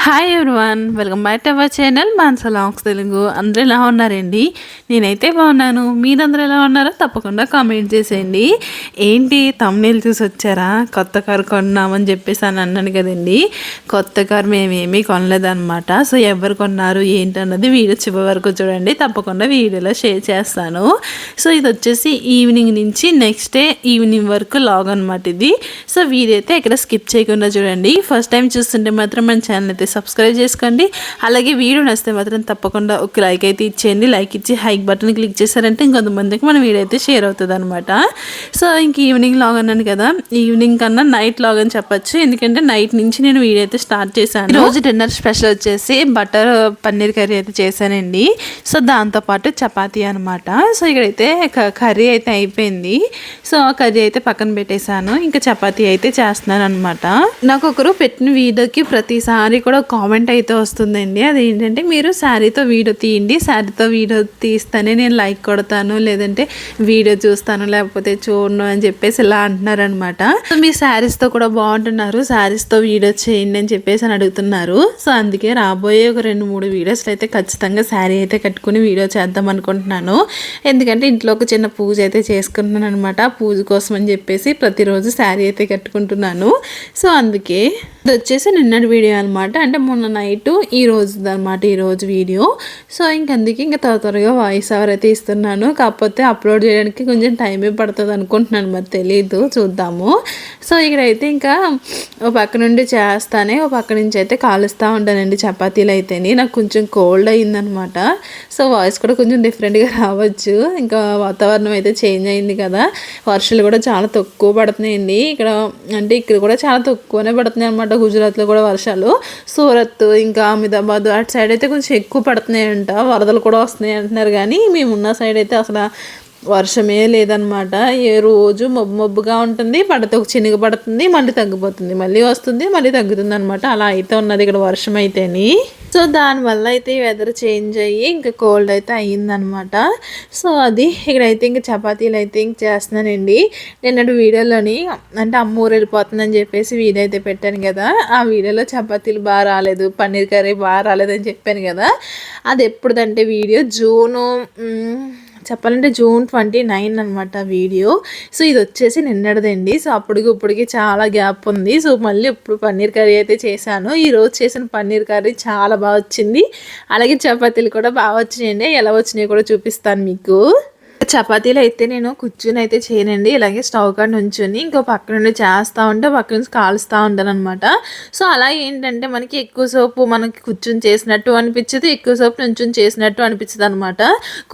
Hi everyone, welcome back to our channel Mansa longs Telugu. అందరూ ఎలా ఉన్నారండి? నేనైతే బాగున్నాను. మీరందరూ ఎలా ఉన్నారో తప్పకుండా కామెంట్ చేసేయండి. ఏంటి తమ్నేల్ చూసి వచ్చారా? కొత్త కారు కొన్నామని చెప్పేసి అన్నాను కదండి. కొత్త కారు మేమేమీ కొనలేదన్నమాట. సో ఎవరు కొన్నారు ఏంటన్నది వీడియో చివరి వరకు చూడండి. తప్పకుండా వీడియోలో షేర్ చేస్తాను. సో ఇది వచ్చేసి ఈవినింగ్ నుంచి నెక్స్ట్ డే ఈవినింగ్ వరకు లాగ్ అనమాట ఇది. సో వీడియో అయితే ఎక్కడ స్కిప్ చేయకుండా చూడండి. ఫస్ట్ టైం చూస్తుంటే మాత్రం మన ఛానల్ అయితే సబ్స్క్రైబ్ చేసుకోండి. అలాగే వీడియో నచ్చితే మాత్రం తప్పకుండా ఒక లైక్ అయితే ఇచ్చేయండి. లైక్ ఇచ్చి హైక్ బటన్ క్లిక్ చేశారంటే ఇంకొంతమందికి మన వీడియో అయితే షేర్ అవుతుంది అనమాట. సో ఇంక ఈవినింగ్ లాగ్ అన్నాను కదా, ఈవినింగ్ కన్నా నైట్ లాగ్ అని చెప్పొచ్చు. ఎందుకంటే నైట్ నుంచి నేను వీడియో అయితే స్టార్ట్ చేశాను. రోజు డిన్నర్ స్పెషల్ వచ్చేసి బటర్ పన్నీర్ కర్రీ అయితే చేశానండి. సో దాంతోపాటు చపాతీ అనమాట. సో ఇక్కడైతే కర్రీ అయితే అయిపోయింది. సో ఆ కర్రీ అయితే పక్కన పెట్టేశాను. ఇంకా చపాతీ అయితే చేస్తున్నాను అనమాట. నాకు ఒకరు పెట్టిన వీడియోకి ప్రతిసారి కూడా కామెంట్ అయితే వస్తుందండి. అదేంటంటే మీరు శారీతో వీడియో తీయండి, శారీతో వీడియో తీస్తేనే నేను లైక్ కొడతాను, లేదంటే వీడియో చూస్తాను, లేకపోతే చూడను అని చెప్పేసి ఇలా అంటున్నారనమాట. సో మీ శారీస్తో కూడా బాగుంటున్నారు, శారీస్తో వీడియో చేయండి అని చెప్పేసి అని అడుగుతున్నారు. సో అందుకే రాబోయే ఒక 2-3 వీడియోస్లో అయితే ఖచ్చితంగా శారీ అయితే కట్టుకుని వీడియో చేద్దాం అనుకుంటున్నాను. ఎందుకంటే ఇంట్లో ఒక చిన్న పూజ అయితే చేసుకుంటున్నాను అనమాట. పూజ కోసం అని చెప్పేసి ప్రతిరోజు శారీ అయితే కట్టుకుంటున్నాను. సో అందుకే ఇది వచ్చేసి నిన్నటి వీడియో అనమాట. అంటే మొన్న నైట్ ఈ రోజు అనమాట, ఈరోజు వీడియో. సో ఇంకందుకే ఇంకా త్వరగా వాయిస్ ఓవర్ అయితే ఇస్తున్నాను. కాకపోతే అప్లోడ్ చేయడానికి కొంచెం టైమే పడుతుంది అనుకుంటున్నాను, మరి తెలీదు, చూద్దాము. సో ఇక్కడైతే ఇంకా ఓ పక్క నుండి చేస్తానే ఓ పక్క నుంచి అయితే కాలుస్తూ ఉంటానండి చపాతీలు అయితేని. నాకు కొంచెం కోల్డ్ అయిందనమాట. సో వాయిస్ కూడా కొంచెం డిఫరెంట్గా రావచ్చు. ఇంకా వాతావరణం అయితే చేంజ్ అయింది కదా, వర్షాలు కూడా చాలా తక్కువ పడుతున్నాయండి ఇక్కడ. అంటే ఇక్కడ కూడా చాలా తక్కువనే పడుతున్నాయి అనమాట. గుజరాత్లో కూడా వర్షాలు, సూరత్ ఇంకా అహ్మదాబాద్ అటు సైడ్ అయితే కొంచెం ఎక్కువ పడుతున్నాయంట. వరదలు కూడా వస్తున్నాయి అంటున్నారు. కానీ మేమున్న సైడ్ అయితే అసలు వర్షమే లేదనమాట. ఏ రోజు మబ్బుగా ఉంటుంది, పడితే ఒక చినుగు పడుతుంది, మళ్ళీ తగ్గిపోతుంది, మళ్ళీ వస్తుంది, మళ్ళీ తగ్గుతుంది అనమాట. అలా అయితే ఉన్నది ఇక్కడ వర్షం అయితేని. సో దానివల్ల అయితే వెదర్ చేంజ్ అయ్యి ఇంకా కోల్డ్ అయితే అయ్యిందనమాట. సో అది ఇక్కడైతే ఇంకా చపాతీలు అయితే ఇంక చేస్తున్నానండి. నిన్నటి వీడియోలోని అంటే అమ్మూరు వెళ్ళిపోతుందని చెప్పేసి వీడియో అయితే పెట్టాను కదా, ఆ వీడియోలో చపాతీలు బాగా రాలేదు, పన్నీర్ కర్రీ బాగా రాలేదని చెప్పాను కదా. అది ఎప్పుడుదంటే వీడియో చెప్పాలంటే జూన్ 29 అనమాట వీడియో. సో ఇది వచ్చేసి నిన్నటిదండి. సో ఇప్పటికి చాలా గ్యాప్ ఉంది. సో మళ్ళీ ఇప్పుడు పన్నీర్ కర్రీ అయితే చేశాను. ఈరోజు చేసిన పన్నీర్ కర్రీ చాలా బాగా వచ్చింది. అలాగే చపాతీలు కూడా బాగా వచ్చినాయండి. ఎలా వచ్చినాయో కూడా చూపిస్తాను మీకు. చపాతీలు అయితే నేను కూర్చుని అయితే చేయనండి, ఇలాగే స్టవ్ కాడ నుంచుని ఇంకో పక్క నుండి చేస్తూ ఉంటే పక్క నుంచి కాలుస్తూ ఉంటాను అనమాట. సో అలా ఏంటంటే మనకి ఎక్కువ సేపు మనకి కూర్చుని చేసినట్టు అనిపించదు, ఎక్కువ సేపు నుంచుని చేసినట్టు అనిపించదు అనమాట.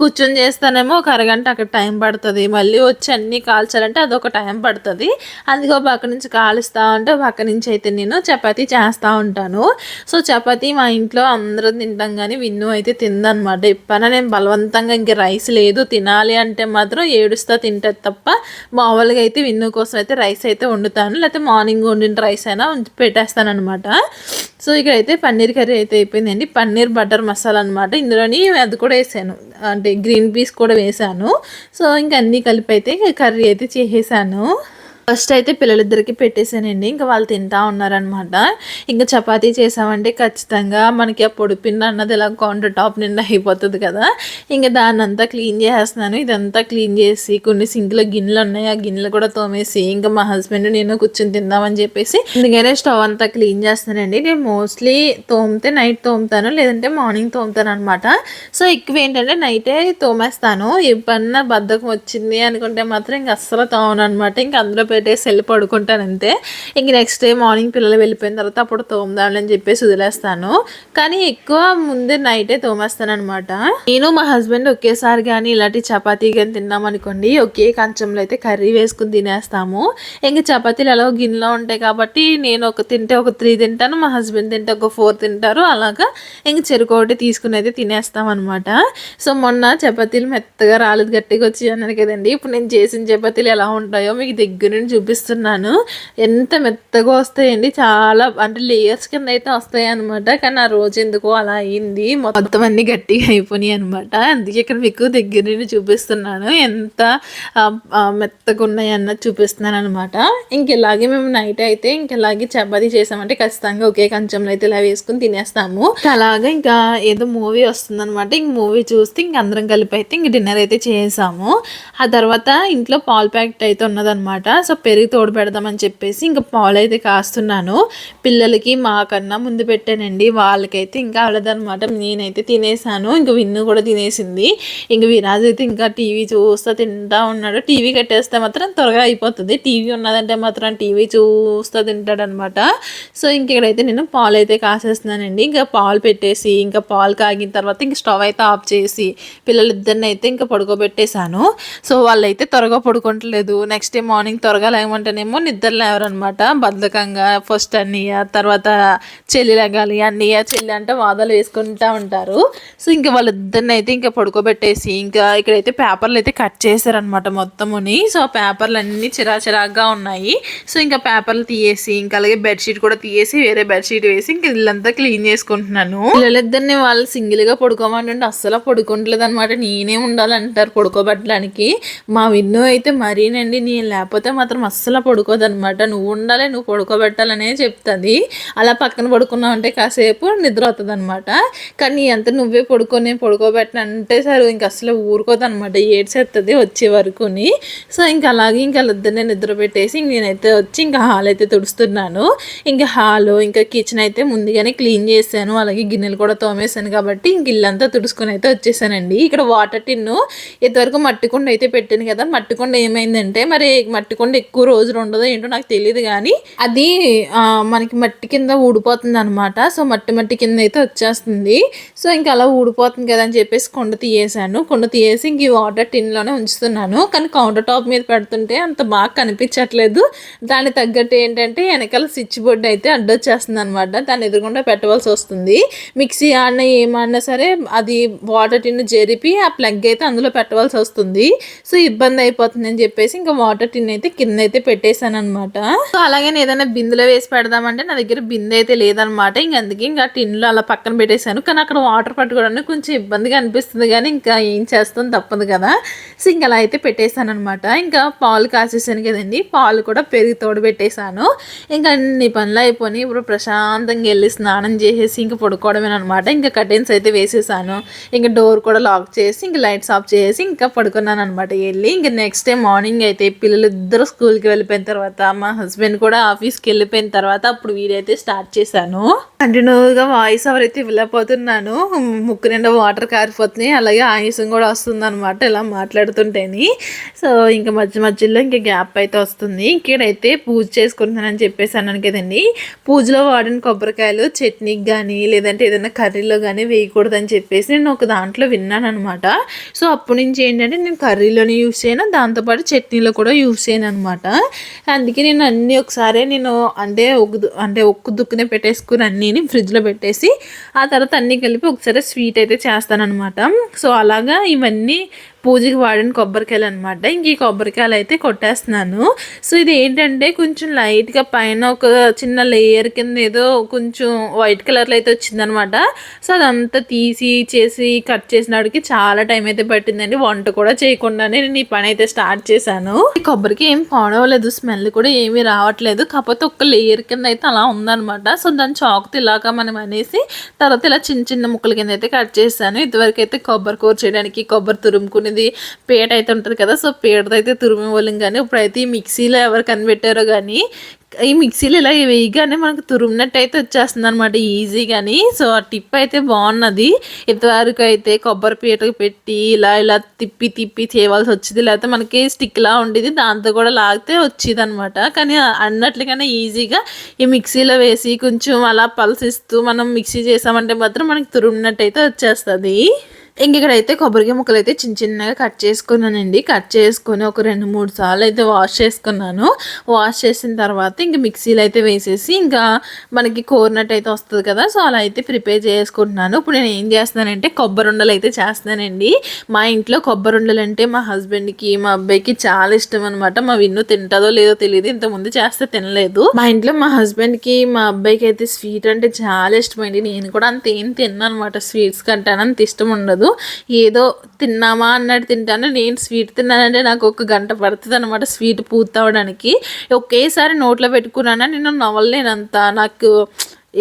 కూర్చుని చేస్తానేమో ఒక అరగంట అక్కడ టైం పడుతుంది, మళ్ళీ వచ్చి అన్నీ కాల్చాలంటే అదొక టైం పడుతుంది. అందుకో పక్క నుంచి కాలుస్తూ ఉంటే పక్క నుంచి అయితే నేను చపాతీ చేస్తూ ఉంటాను. సో చపాతీ మా ఇంట్లో అందరూ తింటాం, కానీ విన్ను అయితే తిందనమాట. ఎప్పుడైనా నేను బలవంతంగా ఇంక రైస్ లేదు తినాలి అంటే మాత్రం ఏడుస్తా తింటుంది తప్ప, మామూలుగా అయితే విన్ను కోసం అయితే రైస్ అయితే వండుతాను, లేకపోతే మార్నింగ్ వండిన రైస్ అయినా పెట్టేస్తాను అనమాట. సో ఇక్కడైతే పన్నీర్ కర్రీ అయితే అయిపోయిందండి. పన్నీర్ బటర్ మసాలా అనమాట. ఇందులోని అది కూడా వేసాను, అంటే గ్రీన్ పీస్ కూడా వేసాను. సో ఇంక అన్నీ కలిపి అయితే కర్రీ అయితే చేసేసాను. ఫస్ట్ అయితే పిల్లలిద్దరికి పెట్టేశానండి. ఇంకా వాళ్ళు తింటా ఉన్నారనమాట. ఇంకా చపాతీ చేసామంటే ఖచ్చితంగా మనకి ఆ పొడిపిండి అన్నది ఇలా కౌంటర్ టాప్ నిండా అయిపోతుంది కదా. ఇంకా దాన్ని అంతా క్లీన్ చేస్తున్నాను. ఇదంతా క్లీన్ చేసి కొన్ని సింక్లో గిన్నెలు ఉన్నాయి, ఆ గిన్నెలు కూడా తోమేసి ఇంకా మా హస్బెండ్ నేను కూర్చొని తిందామని చెప్పేసి అందుకనే స్టవ్ అంతా క్లీన్ చేస్తున్నానండి. నేను మోస్ట్లీ తోమితే నైట్ తోముతాను, లేదంటే మార్నింగ్ తోముతాను అనమాట. సో ఎక్కువ ఏంటంటే నైటే తోమేస్తాను. ఎప్పుడన్నా బద్ధకం వచ్చింది అనుకుంటే మాత్రం ఇంక అస్సలు తోమను అనమాట. ఇంకా అందులో పెట్టేసి వెళ్ళి పడుకుంటాను అంతే. ఇంక నెక్స్ట్ డే మార్నింగ్ పిల్లలు వెళ్ళిపోయిన తర్వాత అప్పుడు తోముదామని చెప్పేసి వదిలేస్తాను. కానీ ఎక్కువ ముందే నైటే తోమేస్తాను అనమాట. నేను మా హస్బెండ్ ఒకేసారి కానీ ఇలాంటి చపాతీ కానీ తిన్నాం అనుకోండి, ఒకే కంచంలో అయితే కర్రీ వేసుకుని తినేస్తాము. ఇంక చపాతీలు ఎలా గిన్నెలో ఉంటాయి కాబట్టి నేను ఒక తింటే ఒక 3 తింటాను, మా హస్బెండ్ తింటే ఒక 4 తింటారు. అలాగా ఇంక చెరుకోటి తీసుకుని అయితే తినేస్తాం అనమాట. సో మొన్న చపాతీలు మెత్తగా రాలేదు, గట్టిగా వచ్చి అన్నాను కదండి. ఇప్పుడు నేను చేసిన చపాతీలు ఎలా ఉంటాయో మీకు దగ్గర నుండి చూపిస్తున్నాను. ఎంత మెత్తగా వస్తాయండి, చాలా అంటే లేయర్స్ కింద అయితే వస్తాయి అనమాట. కానీ ఆ రోజు ఎందుకో అలా అయింది, మొత్తం అన్ని గట్టిగా అయిపోయినాయి అనమాట. అందుకే ఇక్కడ మీకు దగ్గర నుండి చూపిస్తున్నాను ఎంత మెత్తగా ఉన్నాయి అన్నది చూపిస్తున్నాను అనమాట. ఇలాగే మేము నైట్ అయితే ఇలాగే చపాతీ చేసామంటే ఖచ్చితంగా ఒకే కంచంలో అయితే ఇలా వేసుకుని తినేస్తాము. అలాగా ఇంకా ఏదో మూవీ వస్తుంది అనమాట. మూవీ చూస్తే అందరం కలిపి అయితే డిన్నర్ అయితే చేసాము. ఆ తర్వాత ఇంట్లో పాలు ప్యాకెట్ అయితే ఉన్నదనమాట. సో పెరుగు తోడు పెడదామని చెప్పేసి ఇంకా పాలు అయితే కాస్తున్నాను. పిల్లలకి మాకన్నా ముందు పెట్టానండి, వాళ్ళకైతే ఇంకా అవలేదనమాట. నేనైతే తినేసాను, ఇంకా విన్ను కూడా తినేసింది. ఇంక విరాజ్ అయితే ఇంకా టీవీ చూస్తా తింటా ఉన్నాడు. టీవీ కట్టేస్తే మాత్రం త్వరగా అయిపోతుంది, టీవీ ఉన్నదంటే మాత్రం టీవీ చూస్తూ తింటాడనమాట. సో ఇక్కడైతే నేను పాలు అయితే కాసేస్తున్నానండి. ఇంకా పాలు పెట్టేసి ఇంకా పాలు కాగిన తర్వాత ఇంక స్టవ్ అయితే ఆఫ్ చేసి పిల్లలిద్దరిని అయితే ఇంకా పడుకోబెట్టేశాను. సో వాళ్ళైతే త్వరగా పడుకోవట్లేదు. నెక్స్ట్ డే మార్నింగ్ త్వరగా లేమంటేనేమో నిద్ర లేవరనమాట, బద్ధకంగా. ఫస్ట్ అన్నయ్య, తర్వాత చెల్లి లెగాలి, అన్నయ్య చెల్లి అంటే వాదాలు వేసుకుంటూ ఉంటారు. సో ఇంకా వాళ్ళిద్దరిని అయితే ఇంకా పడుకోబెట్టేసి ఇంకా ఇక్కడైతే పేపర్లు అయితే కట్ చేశారనమాట మొత్తముని. సో ఆ పేపర్లు అన్నీ చిరాచిరాగ్గా ఉన్నాయి. సో ఇంకా పేపర్లు తీయేసి ఇంకా అలాగే బెడ్షీట్ కూడా తీయేసి వేరే బెడ్షీట్ వేసి ఇంకా ఇల్లంతా క్లీన్ చేసుకుంటున్నాను. పిల్లలిద్దరిని వాళ్ళు సింగిల్గా పడుకోమంటే అస్సలు పడుకోవట్లేదు అనమాట. నేనే ఉండాలంటారు పడుకోబెట్టడానికి. మా విన్ను అయితే మరీనండి, నేను లేకపోతే మాత్రం అస్సలు పడుకోదనమాట. నువ్వు ఉండాలి, నువ్వు పడుకోబెట్టాలనే చెప్తుంది. అలా పక్కన పడుకున్నావు అంటే కాసేపు నిద్ర అవుతుంది అనమాట. కానీ అంత నువ్వే పడుకోబెట్టనంటే సరే ఇంక అసలు ఊరుకోదనమాట, ఏడ్చేస్తుంది వచ్చే వరకుని. సో ఇంకా అలాగే ఇంకా ఇద్దరిని నిద్ర పెట్టేసి నేనైతే వచ్చి ఇంకా హాల్ అయితే తుడుస్తున్నాను. ఇంకా హాలు ఇంకా కిచెన్ అయితే ముందుగానే క్లీన్ చేశాను, అలాగే గిన్నెలు కూడా తోమేశాను కాబట్టి ఇంక ఇల్లంతా తుడుచుకొని అయితే వచ్చేసానండి. ఇక్కడ వాటర్ టిన్ను ఇంతవరకు మట్టికొండ అయితే పెట్టాను కదా, మట్టికొండ ఏమైందంటే మరి మట్టికొండ ఎక్కువ రోజులు ఉండదో ఏంటో నాకు తెలియదు, కానీ అది మనకి మట్టి కింద ఊడిపోతుంది అనమాట. సో మట్టి కింద అయితే వచ్చేస్తుంది. సో ఇంకా అలా ఊడిపోతుంది కదా అని చెప్పేసి కొండ తీయేసి ఇంక ఈ వాటర్ టిన్లోనే ఉంచుతున్నాను. కానీ కౌంటర్ టాప్ మీద పెడుతుంటే అంత బాగా కనిపించట్లేదు. దానికి తగ్గట్టు ఏంటంటే వెనకాల స్విచ్ బోర్డ్ అయితే అడ్డొచ్చేస్తుంది అనమాట, దాన్ని ఎదురుకుండా పెట్టవలసి వస్తుంది. మిక్సీ ఆడినా ఏమన్నా సరే అది వాటర్ టిన్ జరిపి ఆ ప్లగ్ అయితే అందులో పెట్టవలసి వస్తుంది. సో ఇబ్బంది అయిపోతుంది అని చెప్పేసి ఇంకా వాటర్ టిన్ అయితే కింద అయితే పెట్టేశాను అనమాట. సో అలాగే ఏదైనా బిందులో వేసి పెడదామంటే నా దగ్గర బిందె అయితే లేదనమాట. అందుకే ఇంకా టిన్లో అలా పక్కన పెట్టేశాను. కానీ అక్కడ వాటర్ పట్టుకోవడానికి కొంచెం ఇబ్బందిగా అనిపిస్తుంది, కానీ ఇంకా ఏం చేస్తాం తప్పదు కదా. సో ఇంకా అలా అయితే పెట్టేశాను అనమాట. ఇంకా పాలు కాసేసాను కదండి, పాలు కూడా పెరుగు తోడు పెట్టేశాను. ఇంకా అన్ని పనులు అయిపోయి ఇప్పుడు ప్రశాంతంగా వెళ్ళి స్నానం చేసేసి ఇంకా పడుకోవడమేనమాట. ఇంకా కర్టెన్స్ అయితే వేసేసాను, ఇంకా డోర్ కూడా లాక్ చేసి ఇంకా లైట్స్ ఆఫ్ చేసి ఇంకా పడుకున్నాను అనమాట వెళ్ళి. ఇంకా నెక్స్ట్ డే మార్నింగ్ అయితే పిల్లలిద్దరూ స్కూల్కి వెళ్ళిపోయిన తర్వాత మా హస్బెండ్ కూడా ఆఫీస్కి వెళ్ళిపోయిన తర్వాత అప్పుడు వీడైతే స్టార్ట్ చేశాను. కంటిన్యూగా వాయిస్ ఓవర్ అయితే వెళ్ళిపోతున్నాను, ముక్కు నిండా వాటర్ కారిపోతున్నాయి, అలాగే ఆయాసం కూడా వస్తుంది అనమాట ఇలా మాట్లాడుతుంటేని. సో ఇంకా మధ్యలో ఇంకా గ్యాప్ అయితే వస్తుంది. ఇక్కడైతే పూజ చేసుకుంటున్నానని చెప్పేసి అన్నాను కదండి, పూజలో వాడిన కొబ్బరికాయలు చట్నీకి కానీ లేదంటే ఏదైనా కర్రీలో కానీ వేయకూడదని చెప్పేసి నేను ఒక దాంట్లో విన్నాను అనమాట. సో అప్పటి నుంచి ఏంటంటే నేను కర్రీలోనే యూస్ చేయను, దాంతోపాటు చట్నీలో కూడా యూస్ చేయను అనమాట. అందుకే నేను అన్నీ ఒకసారి నేను ఒక్క దుక్కునే పెట్టేసుకుని అన్నీని ఫ్రిడ్జ్లో పెట్టేసి ఆ తర్వాత అన్నీ కలిపి ఒకసారి స్వీట్ అయితే చేస్తానన్నమాట. సో అలాగా ఇవన్నీ పూజకి వాడిన కొబ్బరికాయలు అనమాట. ఇంక ఈ కొబ్బరికాయలు అయితే కొట్టేస్తున్నాను. సో ఇది ఏంటంటే కొంచెం లైట్గా పైన ఒక చిన్న లేయర్ కింద ఏదో కొంచెం వైట్ కలర్లో అయితే వచ్చిందనమాట. సో అదంతా తీసి చేసి కట్ చేసినడికి చాలా టైం అయితే పట్టిందండి. వంట కూడా చేయకుండానే నేను ఈ పని అయితే స్టార్ట్ చేశాను. ఈ కొబ్బరికి ఏం పాడవలేదు, స్మెల్ కూడా ఏమీ రావట్లేదు, కాకపోతే ఒక లేయర్ కింద అయితే అలా ఉందనమాట. సో దాన్ని చాకుతో ఇలాగా మనం అనేసి తర్వాత ఇలా చిన్న చిన్న ముక్కల కింద అయితే కట్ చేశాను. ఇదివరకు అయితే కొబ్బరి కూర చేయడానికి కొబ్బరి తురుముకునేది పేట అయితే ఉంటుంది కదా, సో పేటతో అయితే తురిమే వాళ్ళం. కానీ ఇప్పుడైతే ఈ మిక్సీలో ఎవరు కనిపెట్టారో కానీ ఈ మిక్సీలో ఇలా వేయగానే మనకు తురిమినట్టు అయితే వచ్చేస్తుంది అనమాట ఈజీగాని. సో ఆ టిప్ అయితే బాగున్నది. ఇంతవరకు అయితే కొబ్బరి పీటకు పెట్టి ఇలా తిప్పి చేయవలసి వచ్చింది, లేకపోతే మనకి స్టిక్లా ఉండేది, దాంతో కూడా లాగితే వచ్చేది అనమాట. కానీ అన్నట్లుగానే ఈజీగా ఈ మిక్సీలో వేసి కొంచెం అలా పల్సిస్తూ మనం మిక్సీ చేసామంటే మాత్రం మనకి తురిమినట్టు అయితే వచ్చేస్తుంది. ఇక్కడైతే కొబ్బరికాయ ముక్కలు అయితే చిన్న చిన్నగా కట్ చేసుకున్నానండి. కట్ చేసుకొని ఒక 2-3 సార్లు అయితే వాష్ చేసుకున్నాను. వాష్ చేసిన తర్వాత ఇంక మిక్సీలో అయితే వేసేసి ఇంకా మనకి కోరినట్టు అయితే వస్తుంది కదా, సో అలా అయితే ప్రిపేర్ చేసుకుంటున్నాను. ఇప్పుడు నేను ఏం చేస్తున్నానంటే కొబ్బరి ఉండలు అయితే చేస్తున్నానండి. మా ఇంట్లో కొబ్బరి ఉండలు అంటే మా హస్బెండ్కి మా అబ్బాయికి చాలా ఇష్టం అనమాట. మా విన్ను తింటుందో లేదో తెలియదు, ఇంతకుముందు చేస్తే తినలేదు. మా ఇంట్లో మా హస్బెండ్కి మా అబ్బాయికి అయితే స్వీట్ అంటే చాలా ఇష్టమైంది. నేను కూడా అంత ఏం తిన్నాను అనమాట, స్వీట్స్ కంటాను అంత ఇష్టం ఉండదు. ఏదో తిన్నామా అన్నట్టు తింటాను. నేను స్వీట్ తిన్నానంటే నాకు ఒక గంట పడుతుంది అనమాట స్వీట్ పూర్తవడానికి. ఒకేసారి నోట్లో పెట్టుకున్నానా నేను నవ్వలేనంత, నాకు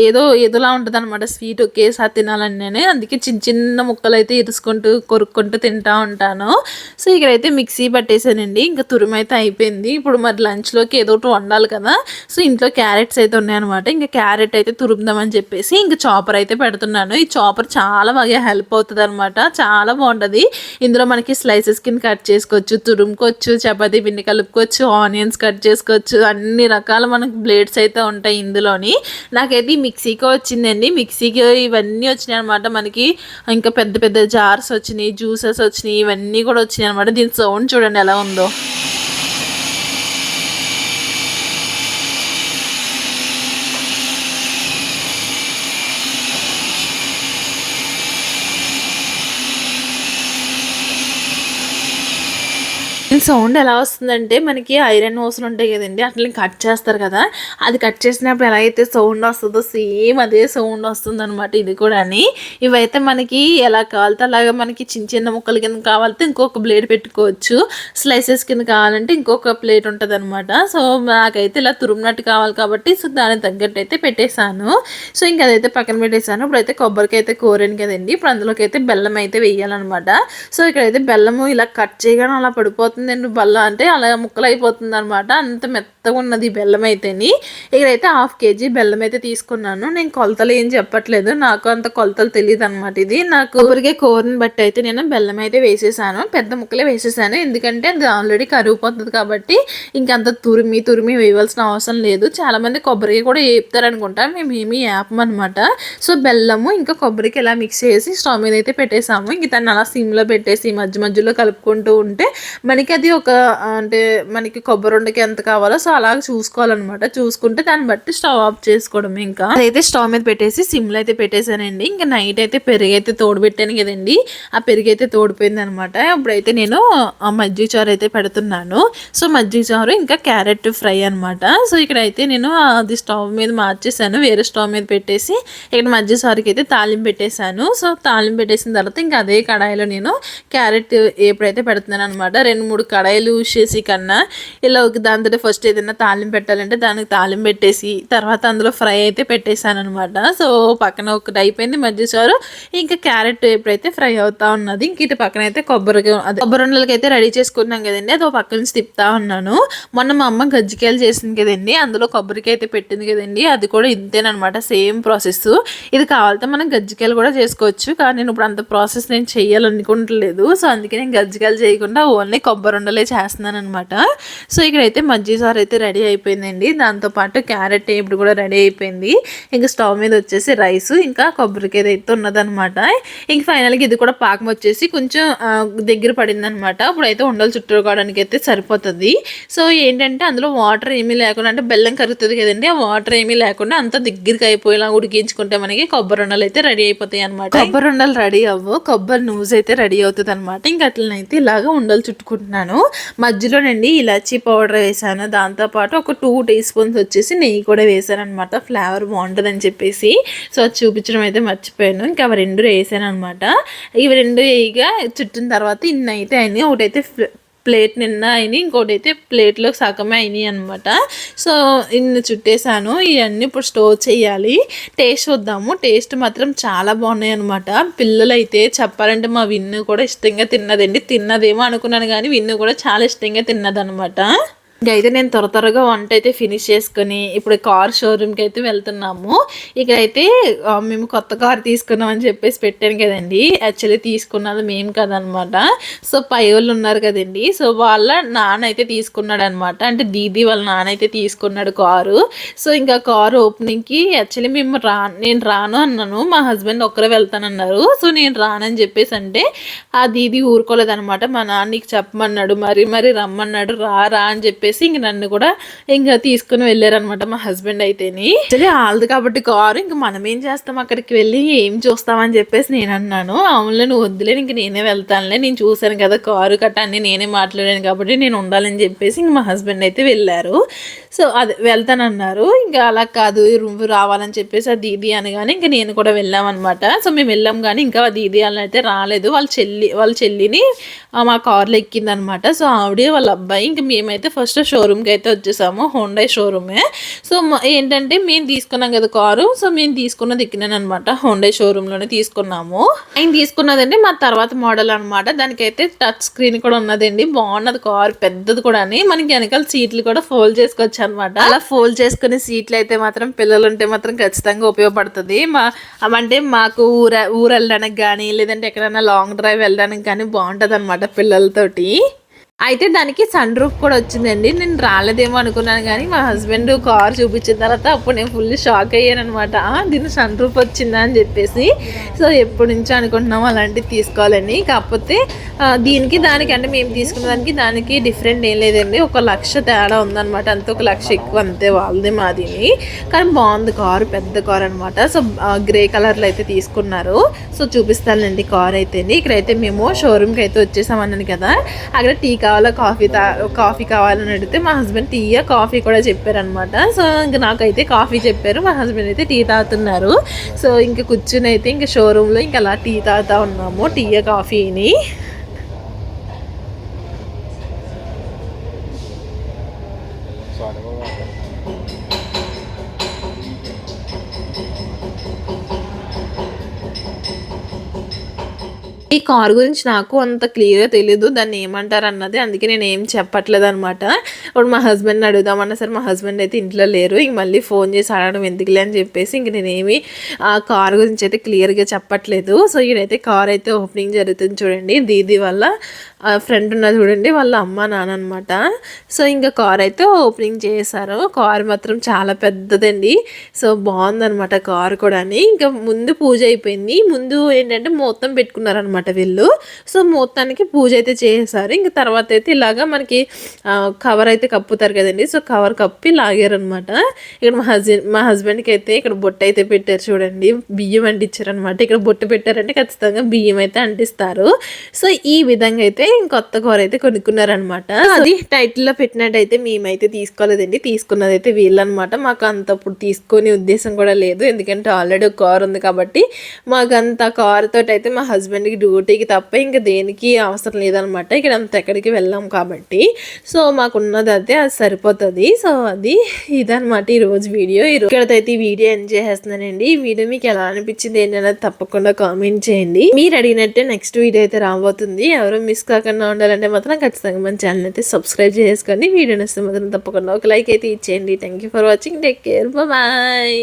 ఏదోలా ఉంటుంది అనమాట స్వీట్ ఒకేసారి తినాలని. నేను అందుకే చిన్న చిన్న ముక్కలు అయితే ఇరుసుకుంటూ కొరుక్కుంటూ తింటూ ఉంటాను. సో ఇక్కడైతే మిక్సీ పట్టేసానండి. ఇంకా తురుమైతే అయిపోయింది. ఇప్పుడు మరి లంచ్లోకి ఏదో ఒకటి వండాలి కదా, సో ఇంట్లో క్యారెట్స్ అయితే ఉన్నాయన్నమాట. ఇంకా క్యారెట్ అయితే తురుముదామని చెప్పేసి ఇంకా చాపర్ అయితే పెడుతున్నాను. ఈ చాపర్ చాలా బాగా హెల్ప్ అవుతుంది అనమాట, చాలా బాగుంటుంది. ఇందులో మనకి స్లైసెస్ కింద కట్ చేసుకోవచ్చు, తురుముకోవచ్చు, చపాతీ పిండి కలుపుకోవచ్చు, ఆనియన్స్ కట్ చేసుకోవచ్చు, అన్ని రకాల మనకు బ్లేడ్స్ అయితే ఉంటాయి ఇందులోని. నాకైతే మిక్సీకి వచ్చిందండి. మిక్సీకి ఇవన్నీ వచ్చినాయి అనమాట మనకి. ఇంకా పెద్ద పెద్ద జార్స్ వచ్చినాయి, జ్యూసెస్ వచ్చినాయి, ఇవన్నీ కూడా వచ్చినాయి అనమాట. దీని సౌండ్ చూడండి ఎలా ఉందో. సౌండ్ ఎలా వస్తుందంటే మనకి ఐరన్ హోస్లు ఉంటాయి కదండి, అట్లా కట్ చేస్తారు కదా, అది కట్ చేసినప్పుడు ఎలా అయితే సౌండ్ వస్తుందో సేమ్ అదే సౌండ్ వస్తుంది అనమాట ఇది కూడా. ఇవైతే మనకి ఎలా కావాలితే అలాగా మనకి చిన్న చిన్న ముక్కల కింద కావాలంటే ఇంకొక బ్లేడ్ పెట్టుకోవచ్చు, స్లైసెస్ కింద కావాలంటే ఇంకొక ప్లేట్ ఉంటుంది అనమాట. సో నాకైతే ఇలా తురుమునట్టు కావాలి కాబట్టి సో దానికి తగ్గట్టు అయితే పెట్టేశాను. సో ఇంకా అదైతే పక్కన పెట్టేశాను. ఇప్పుడైతే కొబ్బరికి అయితే కోరాను కదండి, ఇప్పుడు అందులోకి అయితే బెల్లం అయితే వేయాలన్నమాట. సో ఇక్కడైతే బెల్లము ఇలా కట్ చేయగానే అలా పడిపోతుంది బల్ల, అంటే అలా ముక్కలు అయిపోతుంది అనమాట, అంత మెత్తగా ఉన్నది బెల్లం అయితేని. ఇక్కడైతే 1/2 kg బెల్లం అయితే తీసుకున్నాను. నేను కొలతలు ఏం చెప్పట్లేదు, నాకు అంత కొలతలు తెలియదు అనమాట. ఇది నాకు కొబ్బరికాయ కూరని బట్టి అయితే నేను బెల్లం అయితే వేసేసాను, పెద్ద ముక్కలే వేసేసాను, ఎందుకంటే అది ఆల్రెడీ కరిగిపోతుంది కాబట్టి ఇంకంత తురిమి వేయవలసిన అవసరం లేదు. చాలా మంది కొబ్బరికాయ కూడా వేపుతారు అనుకుంటా, మేము ఏమి వేపమన్నమాట. సో బెల్లము ఇంకా కొబ్బరికి ఇలా మిక్స్ చేసి స్టవ్ మీద అయితే పెట్టేసాము. ఇంక దాన్ని అలా సిమ్లో పెట్టేసి మధ్యలో కలుపుకుంటూ ఉంటే మనకి అది ఒక అంటే మనకి కొబ్బరి ఉండకి ఎంత కావాలో సో అలా చూసుకోవాలన్నమాట. చూసుకుంటే దాన్ని బట్టి స్టవ్ ఆఫ్ చేసుకోవడం. ఇంకా అదైతే స్టవ్ మీద పెట్టేసి సిమ్లో అయితే పెట్టేశానండి. ఇంకా నైట్ అయితే పెరుగు అయితే తోడుపెట్టాను కదండి, ఆ పెరుగు అయితే తోడిపోయింది అనమాట. ఇప్పుడైతే నేను మజ్జిగ చారు అయితే పెడుతున్నాను. సో మజ్జిగ చారు ఇంకా క్యారెట్ ఫ్రై అనమాట. సో ఇక్కడైతే నేను అది స్టవ్ మీద మార్చేసాను, వేరే స్టవ్ మీద పెట్టేసి ఇక్కడ మజ్జిగ చారుకి అయితే తాలింపు పెట్టేశాను. సో తాలింపు పెట్టేసిన తర్వాత ఇంకా అదే కడాయిలో నేను క్యారెట్ ఎప్పుడైతే పెడుతున్నాను అనమాట. 2-3 కడాయిలు యూజ్ చేసి కన్నా ఇలా దాంతో ఫస్ట్ ఏదైనా తాలింపు పెట్టాలంటే దానికి తాలింపు పెట్టేసి తర్వాత అందులో ఫ్రై అయితే పెట్టేశాను అనమాట. సో పక్కన ఒకటి అయిపోయింది మజ్జిగ చారు, ఇంకా క్యారెట్ ఎప్పుడైతే ఫ్రై అవుతా ఉన్నది. ఇంక ఇటు పక్కన అయితే కొబ్బరి ఉండలకి అయితే రెడీ చేసుకున్నాం కదండి, అది పక్క నుంచి తిప్పుతా ఉన్నాను. మొన్న మా అమ్మ గజ్జికాయలు చేసింది కదండి, అందులో కొబ్బరికాయ అయితే పెట్టింది కదండి, అది కూడా ఇంతేనమాట, సేమ్ ప్రాసెస్. ఇది కావాలంటే మనం గజ్జికాయలు కూడా చేసుకోవచ్చు, కానీ నేను ఇప్పుడు అంత ప్రాసెస్ నేను చేయాలనుకుంటలేదు. సో అందుకే నేను గజ్జికాయలు చేయకుండా ఓన్లీ కొబ్బరి ఉండలే చేస్తున్నాను అనమాట. సో ఇక్కడైతే మజ్జిగ చారు అయితే రెడీ అయిపోయిందండి, దాంతోపాటు క్యారెట్ ఇప్పుడు కూడా రెడీ అయిపోయింది. ఇంకా స్టవ్ మీద వచ్చేసి రైస్ ఇంకా కొబ్బరికాయ అయితే ఉన్నదనమాట. ఇంక ఫైనల్గా ఇది కూడా పాకం వచ్చేసి కొంచెం దగ్గర పడింది అనమాట. ఇప్పుడైతే ఉండలు చుట్టుకోవడానికి అయితే సరిపోతుంది. సో ఏంటంటే అందులో వాటర్ ఏమీ లేకుండా, అంటే బెల్లం కరుగుతుంది కదండి, ఆ వాటర్ ఏమీ లేకుండా అంత దగ్గరికి అయిపోయేలా ఉడికించుకుంటే మనకి కొబ్బరి ఉండలు అయితే రెడీ అయిపోతాయి అనమాట. కొబ్బరి ఉండలు రెడీ అవ్వు, కొబ్బరి నూజ్ అయితే రెడీ అవుతుంది అనమాట. ఇంకా అట్లనైతే ఇలాగా ఉండలు చుట్టుకుంటున్నాను. మధ్యలోనండి ఇలాచీ పౌడర్ వేసాను, దాంతోపాటు ఒక 2 teaspoons వచ్చేసి నెయ్యి కూడా వేసాను అనమాట, ఫ్లేవర్ బాగుంటుంది అని చెప్పేసి. సో అది చూపించడం అయితే మర్చిపోయాను. ఇంకా అవి 2 వేసాను అనమాట. ఇవి 2 వేయగా చుట్టిన తర్వాత ఇన్ని అయితే అయినాయి. ఒకటైతే ప్లేట్ నిండా అయినాయి, ఇంకోటి అయితే ప్లేట్లో సగమే అయినాయి అనమాట. సో ఇన్ని చుట్టేసాను. ఇవన్నీ ఇప్పుడు స్టోర్ చేయాలి. టేస్ట్ చూద్దాము. టేస్ట్ మాత్రం చాలా బాగున్నాయి అనమాట. పిల్లలు అయితే చెప్పాలంటే మా విన్ను కూడా ఇష్టంగా తిన్నదండి, తిన్నదేమో అనుకున్నాను కానీ విన్ను కూడా చాలా ఇష్టంగా తిన్నదనమాట. అయితే నేను త్వరగా వంట అయితే ఫినిష్ చేసుకొని ఇప్పుడు కార్ షోరూమ్కి అయితే వెళ్తున్నాము. ఇక్కడైతే మేము కొత్త కార్ తీసుకున్నామని చెప్పేసి పెట్టాను కదండి. యాక్చువల్లీ తీసుకున్నది మేము కదనమాట. సో పై వాళ్ళు ఉన్నారు కదండి, సో వాళ్ళ నాన్న అయితే తీసుకున్నాడు అనమాట. అంటే దీది వాళ్ళ నాన్న అయితే తీసుకున్నాడు కారు. సో ఇంకా కారు ఓపెనింగ్కి యాక్చువల్లీ నేను రాను అన్నాను, మా హస్బెండ్ ఒక్కరే వెళ్తానన్నారు. సో నేను రానని చెప్పేసి అంటే ఆ దీది ఊరుకోలేదనమాట. మా నాన్న నీకు చెప్పమన్నాడు, మరి రమ్మన్నాడు, రా అని చెప్పేసి ఇంక నన్ను కూడా ఇంకా తీసుకుని వెళ్ళారనమాట మా హస్బెండ్ అయితేని. యాక్చువల్లీ వాళ్ళది కాబట్టి కారు, ఇంక మనం ఏం చేస్తాం అక్కడికి వెళ్ళి ఏం చూస్తామని చెప్పేసి నేను అన్నాను. అవునులే నువ్వు వద్దులే, ఇంక నేనే వెళ్తానులే, నేను చూశాను కదా కారు కట్ట అన్ని నేనే మాట్లాడాను కాబట్టి నేను ఉండాలని చెప్పేసి ఇంక మా హస్బెండ్ అయితే వెళ్ళారు. సో అది వెళ్తానన్నారు. ఇంకా అలా కాదు రూమ్ రావాలని చెప్పేసి ఆ దీది అనగానే ఇంక నేను కూడా వెళ్ళామన్నమాట. సో మేము వెళ్ళాం కానీ ఇంకా ఆ దీది వాళ్ళని అయితే రాలేదు. వాళ్ళ చెల్లిని మా కార్లో ఎక్కిందనమాట. సో ఆవిడే వాళ్ళ అబ్బాయి. ఇంక మేమైతే ఫస్ట్ షోరూమ్కి అయితే వచ్చేసాము, హోండాయ్ షోరూమే. సో ఏంటంటే మేము తీసుకున్నాం కదా కారు, సో మేము తీసుకున్నది ఎక్కినాను అనమాట, హోండాయ్ షోరూంలోనే తీసుకున్నాము. ఆయన తీసుకున్నదండి మా తర్వాత మోడల్ అనమాట. దానికైతే టచ్ స్క్రీన్ కూడా ఉన్నదండి, బాగున్నది కారు, పెద్దది కూడా. మనకి వెనకాల సీట్లు కూడా ఫోల్డ్ చేసుకోవచ్చు అనమాట. అలా ఫోల్డ్ చేసుకునే సీట్లు అయితే మాత్రం పిల్లలు ఉంటే మాత్రం ఖచ్చితంగా ఉపయోగపడుతుంది. అంటే మాకు ఊరు వెళ్ళడానికి కానీ లేదంటే ఎక్కడైనా లాంగ్ డ్రైవ్ వెళ్ళడానికి కానీ బాగుంటుంది అనమాట పిల్లలతోటి. అయితే దానికి సన్ రూఫ్ కూడా వచ్చిందండి. నేను రాలేదేమో అనుకున్నాను కానీ మా హస్బెండ్ కార్ చూపించిన తర్వాత అప్పుడు నేను ఫుల్ షాక్ అయ్యాను అనమాట. దీనికి సన్ రూఫ్ వచ్చిందా అని చెప్పేసి. సో ఎప్పటి నుంచో అనుకుంటున్నాము అలాంటివి తీసుకోవాలని. కాకపోతే దానికి అంటే మేము తీసుకున్న దానికి డిఫరెంట్ ఏం లేదండి, 1,00,000 తేడా ఉందన్నమాట. అంతే, 1,00,000 ఎక్కువ అంతే వాళ్ళది మాదిని. కానీ బాగుంది కారు, పెద్ద కార్ అనమాట. సో గ్రే కలర్లో అయితే తీసుకున్నారు. సో చూపిస్తానండి కార్ అయితే. ఇక్కడైతే మేము షోరూమ్కి అయితే వచ్చేసామన్నాను కదా, అక్కడ టీ కావాలా కాఫీ కావాలని అడిగితే మా హస్బెండ్ టీ కాఫీ కూడా చెప్పారనమాట. సో ఇంకా నాకైతే కాఫీ చెప్పారు, మా హస్బెండ్ అయితే టీ తాగుతున్నారు. సో ఇంకా కూర్చుని అయితే ఇంకా షోరూంలో ఇంకా అలా టీ తాగుతూ ఉన్నాము, టీ కాఫీని. ఈ కార్ గురించి నాకు అంత క్లియర్గా తెలీదు, దాన్ని ఏమంటారు అన్నది, అందుకే నేను ఏం చెప్పట్లేదు అనమాట. ఇప్పుడు మా హస్బెండ్ని అడుగుదామన్నా సరే మా హస్బెండ్ అయితే ఇంట్లో లేరు. ఇంక మళ్ళీ ఫోన్ చేసి అడగడం ఎందుకులే అని చెప్పేసి ఇంక నేనేమి ఆ కార్ గురించి అయితే క్లియర్గా చెప్పట్లేదు. సో ఈడైతే కార్ అయితే ఓపెనింగ్ జరుగుతుంది చూడండి. దీది వల్ల ఫ్రెండ్ ఉన్నది చూడండి, వాళ్ళ అమ్మ నాన్న అనమాట. సో ఇంకా కార్ అయితే ఓపెనింగ్ చేశారు. కార్ మాత్రం చాలా పెద్దదండి. సో బాగుందనమాట కార్ కూడా. ఇంకా ముందు పూజ అయిపోయింది, ముందు ఏంటంటే మొత్తం పెట్టుకున్నారనమాట వీళ్ళు. సో మొత్తానికి పూజ అయితే చేశారు. ఇంక తర్వాత అయితే ఇలాగా మనకి కవర్ అయితే కప్పుతారు కదండి, సో కవర్ కప్పి లాగారనమాట. ఇక్కడ మా హస్బెండ్కి అయితే ఇక్కడ బొట్టు అయితే పెట్టారు చూడండి, బియ్యం అంటించారనమాట. ఇక్కడ బొట్టు పెట్టారంటే ఖచ్చితంగా బియ్యం అయితే అంటిస్తారు. సో ఈ విధంగా అయితే కొత్త కార్ అయితే కొనుక్కున్నారనమాట. అది టైటిల్లో పెట్టినట్టయితే మేమైతే తీసుకోలేదండి, తీసుకున్నదైతే వీళ్ళనమాట. మాకు అంతప్పుడు తీసుకునే ఉద్దేశం కూడా లేదు, ఎందుకంటే ఆల్రెడీ ఒక కార్ ఉంది కాబట్టి. మాకు అంత కార్ తోటి అయితే మా హస్బెండ్కి డ్యూటీకి తప్ప ఇంకా దేనికి అవసరం లేదనమాట. ఇక్కడ అంత ఎక్కడికి వెళ్ళాం కాబట్టి. సో మాకున్నది అయితే అది సరిపోతుంది. సో అది ఇదనమాట ఈరోజు వీడియో. ఇక్కడైతే ఈ వీడియో ఎంజాయ్ చేస్తున్నానండి. ఈ వీడియో మీకు ఎలా అనిపించింది ఏంటనేది తప్పకుండా కామెంట్ చేయండి. మీరు అడిగినట్టే నెక్స్ట్ వీడియో అయితే రాబోతుంది. ఎవరో మిస్ కాకుండా ఉండాలంటే మాత్రం ఖచ్చితంగా మన ఛానల్ అయితే సబ్స్క్రైబ్ చేసుకోండి. వీడియో నచ్చితే మాత్రం తప్పకుండా ఒక లైక్ అయితే ఇచ్చేయండి. Thank you for watching. Take care, bye.